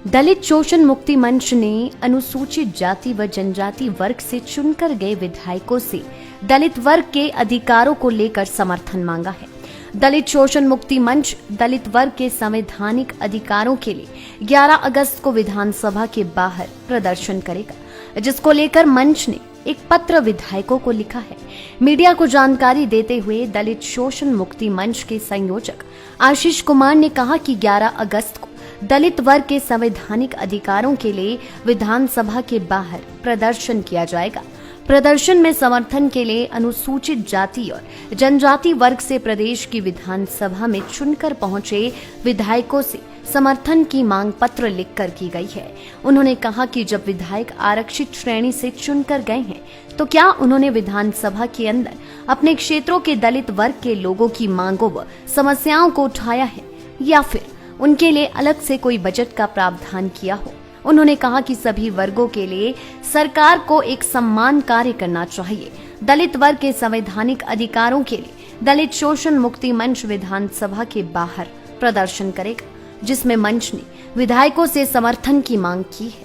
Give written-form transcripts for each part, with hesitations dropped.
दलित शोषण मुक्ति मंच ने अनुसूचित जाति व जनजाति वर्ग से चुनकर गए विधायकों से दलित वर्ग के अधिकारों को लेकर समर्थन मांगा है। दलित शोषण मुक्ति मंच दलित वर्ग के संवैधानिक अधिकारों के लिए 11 अगस्त को विधानसभा के बाहर प्रदर्शन करेगा, जिसको लेकर मंच ने एक पत्र विधायकों को लिखा है। मीडिया को जानकारी देते हुए दलित शोषण मुक्ति मंच के संयोजक आशीष कुमार ने कहा कि 11 अगस्त को दलित वर्ग के संवैधानिक अधिकारों के लिए विधानसभा के बाहर प्रदर्शन किया जाएगा। प्रदर्शन में समर्थन के लिए अनुसूचित जाति और जनजाति वर्ग से प्रदेश की विधानसभा में चुनकर पहुंचे विधायकों से समर्थन की मांग पत्र लिखकर की गई है। उन्होंने कहा कि जब विधायक आरक्षित श्रेणी से चुनकर गए हैं तो क्या उन्होंने विधानसभा के अंदर अपने क्षेत्रों के दलित वर्ग के लोगों की मांगों व समस्याओं को उठाया है या फिर उनके लिए अलग से कोई बजट का प्रावधान किया हो। उन्होंने कहा कि सभी वर्गों के लिए सरकार को एक समान कार्य करना चाहिए। दलित वर्ग के संवैधानिक अधिकारों के लिए दलित शोषण मुक्ति मंच विधानसभा के बाहर प्रदर्शन करेगा, जिसमें मंच ने विधायकों से समर्थन की मांग की है।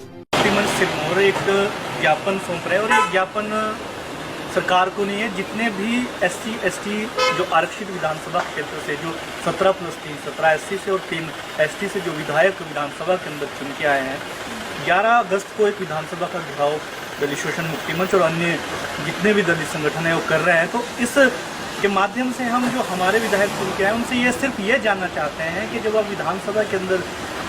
मंच सिरमौर एक ज्ञापन सौंप रहे और ये ज्ञापन सरकार को नहीं है, जितने भी SC ST जो आरक्षित विधानसभा क्षेत्र से जो 17+3 17 SC से और 3 ST से जो विधायक विधानसभा के अंदर चुन के आए हैं, 11 अगस्त को एक विधानसभा का घेराव दलित शोषण मुक्ति मंच और अन्य जितने भी दलित संगठन है वो कर रहे हैं। तो इस के माध्यम से हम जो हमारे विधायक चुन के आए उनसे ये सिर्फ ये जानना चाहते हैं कि जब आप विधानसभा के अंदर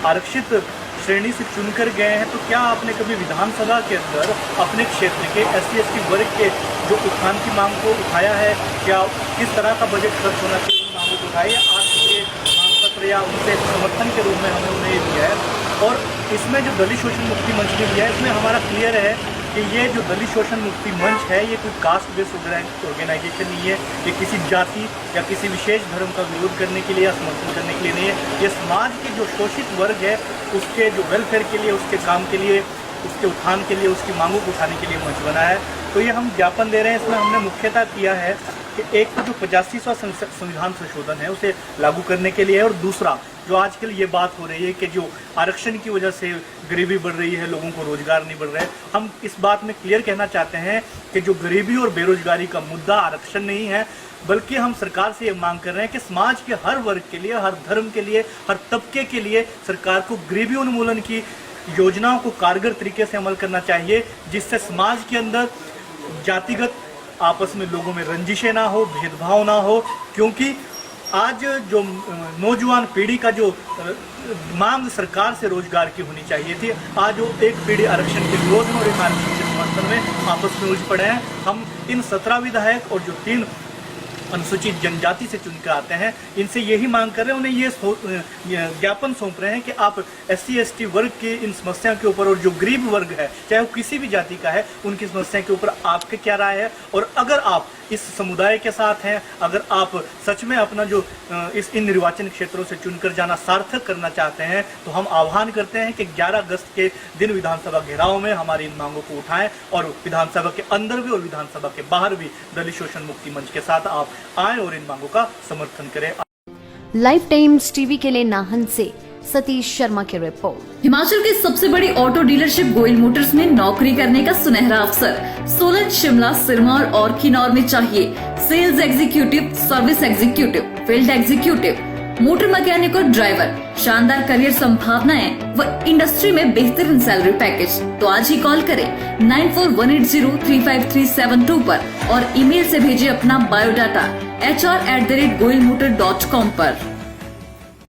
आरक्षित श्रेणी से चुनकर गए हैं तो क्या आपने कभी विधानसभा के अंदर अपने क्षेत्र के SC ST वर्ग के जो उत्थान की मांग को उठाया है? क्या किस तरह का बजट खर्च होना चाहिए उन मांगों को उठाई है? आज ये मांग पत्र या उनसे समर्थन के रूप में हमने उन्हें ये दिया है। और इसमें जो दलित शोषण मुक्ति मंच ने दिया है इसमें हमारा क्लियर है कि ये जो दलित शोषण मुक्ति मंच है ये कोई कास्ट बेस्ड ऑर्गेनाइजेशन नहीं है। ये किसी जाति या किसी विशेष धर्म का विरोध करने के लिए या समर्थन करने के लिए नहीं है। ये समाज के जो शोषित वर्ग है उसके जो वेलफेयर के लिए, उसके काम के लिए, उसके उत्थान के लिए, उसकी मांगों को उठाने के लिए मंच बना है। तो ये हम ज्ञापन दे रहे हैं। इसमें हमने मुख्यतः किया है कि एक तो जो 85वां संविधान संशोधन है उसे लागू करने के लिए है, और दूसरा जो आजकल ये बात हो रही है कि जो आरक्षण की वजह से गरीबी बढ़ रही है, लोगों को रोजगार नहीं बढ़ रहा है, हम इस बात में क्लियर कहना चाहते हैं कि जो गरीबी और बेरोजगारी का मुद्दा आरक्षण नहीं है, बल्कि हम सरकार से ये मांग कर रहे हैं कि समाज के हर वर्ग के लिए, हर धर्म के लिए, हर तबके के लिए सरकार को गरीबी उन्मूलन की योजनाओं को कारगर तरीके से अमल करना चाहिए, जिससे समाज के अंदर जातिगत आपस में लोगों में रंजिशें ना हो, भेदभाव ना हो। क्योंकि आज जो नौजवान पीढ़ी का जो मांग सरकार से रोजगार की होनी चाहिए थी, आज वो एक पीढ़ी आरक्षण के विरोध में और एक आरक्षण के समर्थन में आपस में उलझ पड़े हैं। हम इन 17 विधायक और जो 3 अनुसूचित जनजाति से चुनकर आते हैं इनसे यही मांग कर रहे हैं, उन्हें ये ज्ञापन सौंप रहे हैं कि आप SC ST वर्ग की इन समस्याओं के ऊपर, और जो गरीब वर्ग है चाहे वो किसी भी जाति का है, उनकी समस्या के ऊपर आपके क्या राय है। और अगर आप इस समुदाय के साथ हैं, अगर आप सच में अपना जो इन निर्वाचन क्षेत्रों से चुनकर जाना सार्थक करना चाहते हैं, तो हम आह्वान करते हैं कि 11 अगस्त के दिन विधानसभा घेराव में हमारी इन मांगों को उठाएं और विधानसभा के अंदर भी और विधानसभा के बाहर भी दलित शोषण मुक्ति मंच के साथ आप आए और इन मांगों का समर्थन करें। लाइव टाइम्स टीवी के लिए नाहन से सतीश शर्मा की रिपोर्ट। हिमाचल की सबसे बड़ी ऑटो डीलरशिप गोयल मोटर्स में नौकरी करने का सुनहरा अवसर सोलन, शिमला, सिरमौर और किन्नौर में चाहिए sales executive, service executive, field executive, motor mechanic और ड्राइवर। शानदार करियर संभावनाएं व इंडस्ट्री में बेहतरीन सैलरी पैकेज। तो आज ही कॉल करें 9418035372 पर और ईमेल से भेजिए अपना बायोडाटा hr@goilmotor.com पर।